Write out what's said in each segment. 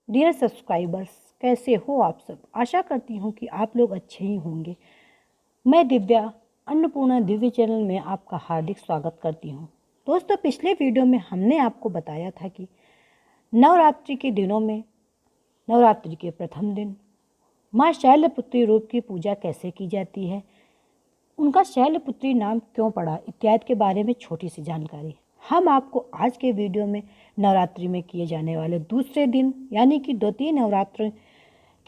Dear subscribers, कैसे हो आप सब। आशा करती हूँ कि आप लोग अच्छे ही होंगे। मैं दिव्या अन्नपूर्णा दिव्य चैनल में आपका हार्दिक स्वागत करती हूँ। दोस्तों, पिछले वीडियो में हमने आपको बताया था कि नवरात्रि के दिनों में नवरात्रि के प्रथम दिन माँ शैलपुत्री रूप की पूजा कैसे की जाती है, उनका शैलपुत्री नाम क्यों पड़ा, इत्यादि के बारे में छोटी सी जानकारी हम आपको आज के वीडियो में नवरात्रि में किए जाने वाले दूसरे दिन यानी कि द्वितीय नवरात्र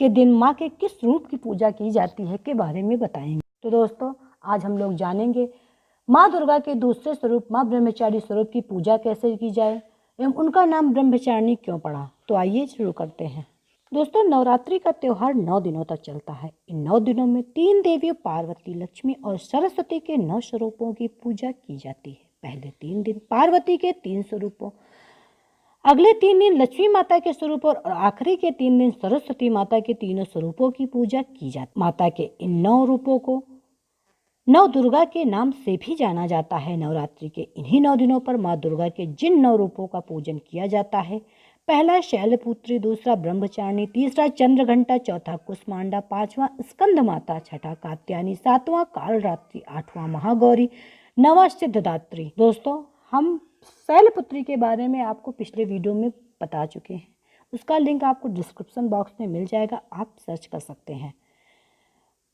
के दिन माँ के किस रूप की पूजा की जाती है के बारे में बताएंगे। तो दोस्तों, आज हम लोग जानेंगे माँ दुर्गा के दूसरे स्वरूप माँ ब्रह्मचारी स्वरूप की पूजा कैसे की जाए एवं उनका नाम ब्रह्मचारिणी क्यों पड़ा। तो आइए शुरू करते हैं। दोस्तों, नवरात्रि का त्यौहार 9 दिनों तक चलता है। इन 9 दिनों में 3 देवियों पार्वती, लक्ष्मी और सरस्वती के 9 स्वरूपों की पूजा की जाती है। पहले 3 दिन पार्वती के 3 स्वरूपों, अगले 3 दिन लक्ष्मी माता के स्वरूप और आखिरी के 3 दिन सरस्वती माता के तीनों स्वरूपों की पूजा की जाती है। माता के इन 9 रूपों को नव दुर्गा के नाम से भी जाना जाता है। नवरात्रि के इन्हीं 9 दिनों पर माँ दुर्गा के जिन 9 रूपों का पूजन किया जाता है, पहला शैलपुत्री, दूसरा ब्रह्मचारिणी, तीसरा चंद्रघंटा, चौथा कुष्मांडा, पांचवा स्कंद माता, छठा कात्यायनी, सातवां कालरात्रि, आठवां महागौरी, नवा सिद्धदात्री। दोस्तों, हम शैलपुत्री के बारे में आपको पिछले वीडियो में बता चुके हैं। उसका लिंक आपको डिस्क्रिप्शन बॉक्स में मिल जाएगा, आप सर्च कर सकते हैं।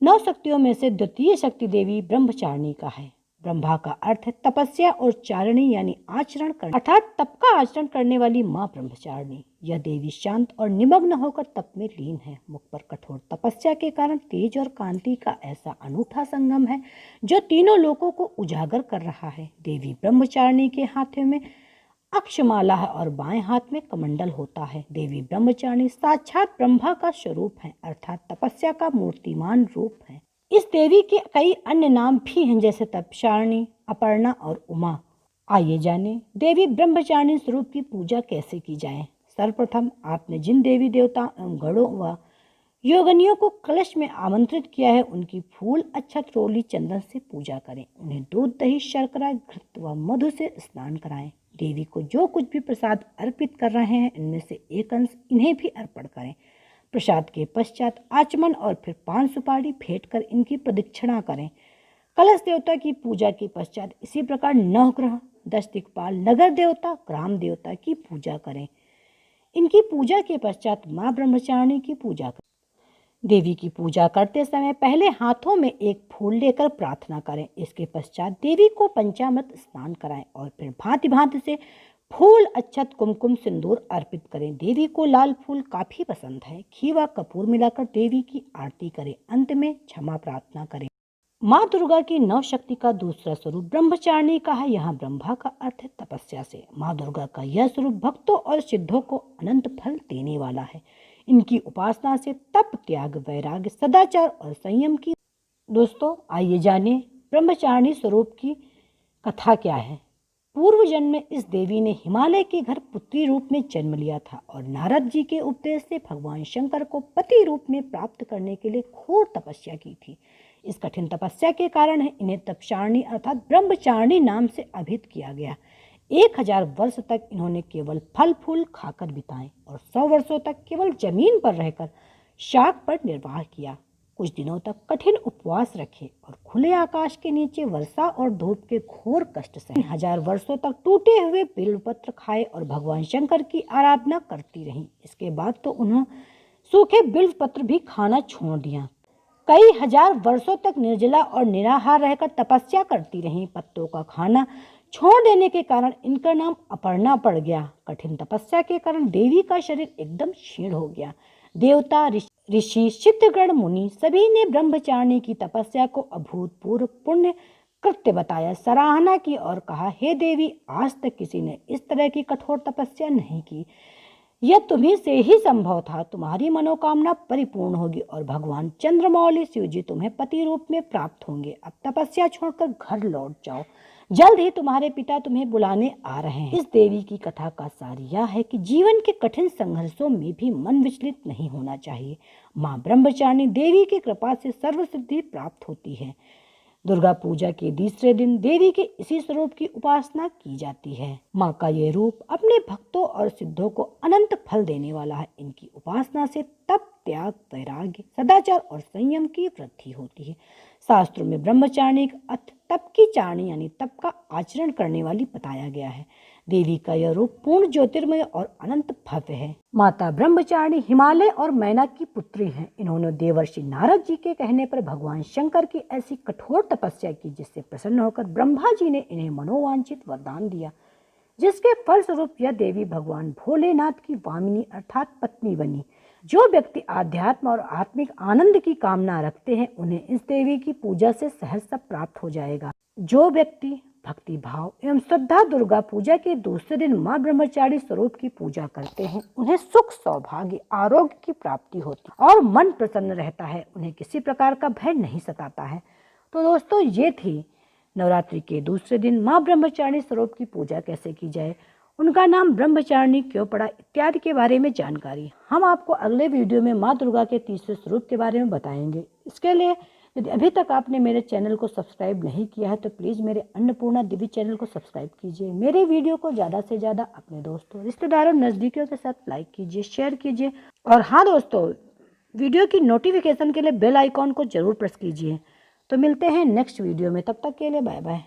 9 शक्तियों में से द्वितीय शक्ति देवी ब्रह्मचारिणी का है। ब्रह्मा का अर्थ है तपस्या और चारिणी यानी आचरण करने, अर्थात तप का आचरण करने वाली माँ ब्रह्मचारिणी। यह देवी शांत और निमग्न होकर तप में लीन है। मुख पर कठोर तपस्या के कारण तेज और कांति का ऐसा अनूठा संगम है जो तीनों लोकों को उजागर कर रहा है। देवी ब्रह्मचारिणी के हाथों में अक्षमाला है और बाएं हाथ में कमंडल होता है। देवी ब्रह्मचारिणी साक्षात ब्रह्मा का स्वरूप है, अर्थात तपस्या का मूर्तिमान रूप है। इस देवी के कई अन्य नाम भी हैं, जैसे तपस्यारिणी, अपर्णा और उमा। आइए जाने देवी ब्रह्मचारिणी स्वरूप की पूजा कैसे की जाए। सर्वप्रथम आपने जिन देवी देवता एवं गणों व योगनियों को कलश में आमंत्रित किया है, उनकी फूल, अक्षत, रोली, चंदन से पूजा करें। उन्हें दूध, दही, शर्करा, घृत व मधु से स्नान कराएं। देवी को जो कुछ भी प्रसाद अर्पित कर रहे हैं, इनमें से एक अंश इन्हें भी अर्पण करें। प्रसाद के पश्चात आचमन और फिर पान सुपारी भेंट कर इनकी प्रदक्षिणा करें। कलश देवता की पूजा के पश्चात इसी प्रकार नवग्रह, 10 दिक्पाल, नगर देवता, ग्राम देवता की पूजा करें। इनकी पूजा के पश्चात माँ ब्रह्मचारिणी की पूजा करें। देवी की पूजा करते समय पहले हाथों में एक फूल लेकर प्रार्थना करें। इसके पश्चात देवी को पंचामृत स्नान कराएं और फिर भांति भांति से फूल, अक्षत, कुमकुम, सिंदूर अर्पित करें। देवी को लाल फूल काफी पसंद है। घी व कपूर मिलाकर देवी की आरती करें। अंत में क्षमा प्रार्थना करें। माँ दुर्गा की 9 शक्ति का दूसरा स्वरूप ब्रह्मचारिणी का है। यहाँ ब्रह्मा का अर्थ है तपस्या से। माँ दुर्गा का यह स्वरूप भक्तों और सिद्धों को अनंत फल देने वाला है। इनकी उपासना से तप, त्याग, वैराग्य, सदाचार और संयम की। दोस्तों, आइए जाने ब्रह्मचारिणी स्वरूप की कथा क्या है। पूर्व जन्म में इस देवी ने हिमालय के घर पुत्री रूप में जन्म लिया था और नारद जी के उपदेश से भगवान शंकर को पति रूप में प्राप्त करने के लिए घोर तपस्या की थी। इस कठिन तपस्या के कारण इन्हें तपस्यारिणी अर्थात ब्रह्मचारिणी नाम से अभिहित किया गया। 1000 वर्ष तक इन्होंने केवल फल फूल खाकर बिताए और 100 वर्षों तक केवल जमीन पर रहकर शाक पर निर्वाह किया। कुछ दिनों तक कठिन उपवास रखे और खुले आकाश के नीचे वर्षा और धूप के घोर कष्ट सहे। 1000 वर्षों तक टूटे हुए बिल्वपत्र खाए और भगवान शंकर की आराधना करती रहीं। इसके बाद तो उन्होंने सूखे बिल्वपत्र भी खाना छोड़ दिया। कई हजार वर्षों तक निर्जला और निराहार रहकर तपस्या करती रहीं। पत्तों का खाना छोड़ देने के कारण इनका नाम अपर्णा पड़ गया। कठिन तपस्या के कारण देवी का शरीर एकदम क्षीण हो गया। देवता, ऋषि, सिद्धगण, मुनि सभी ने ब्रह्मचारिणी की तपस्या को अभूतपूर्व पुण्य कृत्य बताया, सराहना की और कहा, हे देवी, आज तक किसी ने इस तरह की कठोर तपस्या नहीं की। यह तुम्ही से ही संभव था। तुम्हारी मनोकामना परिपूर्ण होगी और भगवान चंद्रमौली शिव जी तुम्हें पति रूप में प्राप्त होंगे। अब तपस्या छोड़कर घर लौट जाओ, जल्द ही तुम्हारे पिता तुम्हें बुलाने आ रहे हैं। इस देवी की कथा का सार यह है कि जीवन के कठिन संघर्षों में भी मन विचलित नहीं होना चाहिए। माँ ब्रह्मचारिणी देवी की कृपा से सर्व सिद्धि प्राप्त होती है। दुर्गा पूजा के तीसरे दिन देवी के इसी स्वरूप की उपासना की जाती है। माँ का ये रूप अपने भक्तों और सिद्धों को अनंत फल देने वाला है। इनकी उपासना से तप, त्याग, वैराग्य, सदाचार और संयम की वृद्धि होती है। शास्त्रों में ब्रह्मचारिणी का अर्थ तप की चारणी यानी तप का आचरण करने वाली बताया गया है। देवी का यह रूप पूर्ण ज्योतिर्मय और अनंत भव्य है। माता ब्रह्मचारिणी हिमालय और मैना की पुत्री हैं। इन्होंने देवर्षि नारद जी के कहने पर भगवान शंकर की ऐसी कठोर तपस्या की जिससे प्रसन्न होकर ब्रह्मा जी ने इन्हें मनोवांछित वरदान दिया, जिसके फलस्वरूप यह देवी भगवान भोलेनाथ की वामिनी अर्थात पत्नी बनी। जो व्यक्ति आध्यात्म और आत्मिक आनंद की कामना रखते हैं उन्हें इस देवी की पूजा से सहज सब प्राप्त हो जाएगा। जो व्यक्ति भक्ति भाव एवं श्रद्धा दुर्गा पूजा के दूसरे दिन मां ब्रह्मचारी स्वरूप की पूजा करते हैं उन्हें सुख, सौभाग्य, आरोग्य की प्राप्ति होती है और मन प्रसन्न रहता है। उन्हें किसी प्रकार का भय नहीं सताता है। तो दोस्तों, ये थी नवरात्रि के दूसरे दिन मां ब्रह्मचारिणी स्वरूप की पूजा कैसे की जाए, उनका नाम ब्रह्मचारिणी क्यों पड़ा, इत्यादि के बारे में जानकारी हम आपको अगले वीडियो में मां दुर्गा के तीसरे स्वरूप के बारे में बताएंगे। इसके लिए यदि अभी तक आपने मेरे चैनल को सब्सक्राइब नहीं किया है तो प्लीज़ मेरे अन्नपूर्णा देवी चैनल को सब्सक्राइब कीजिए। मेरे वीडियो को ज़्यादा से ज़्यादा अपने दोस्तों, रिश्तेदारों, नज़दीकियों के साथ लाइक कीजिए, शेयर कीजिए। और हाँ दोस्तों, वीडियो की नोटिफिकेशन के लिए बेल आइकॉन को ज़रूर प्रेस कीजिए। तो मिलते हैं नेक्स्ट वीडियो में, तब तक के लिए बाय बाय।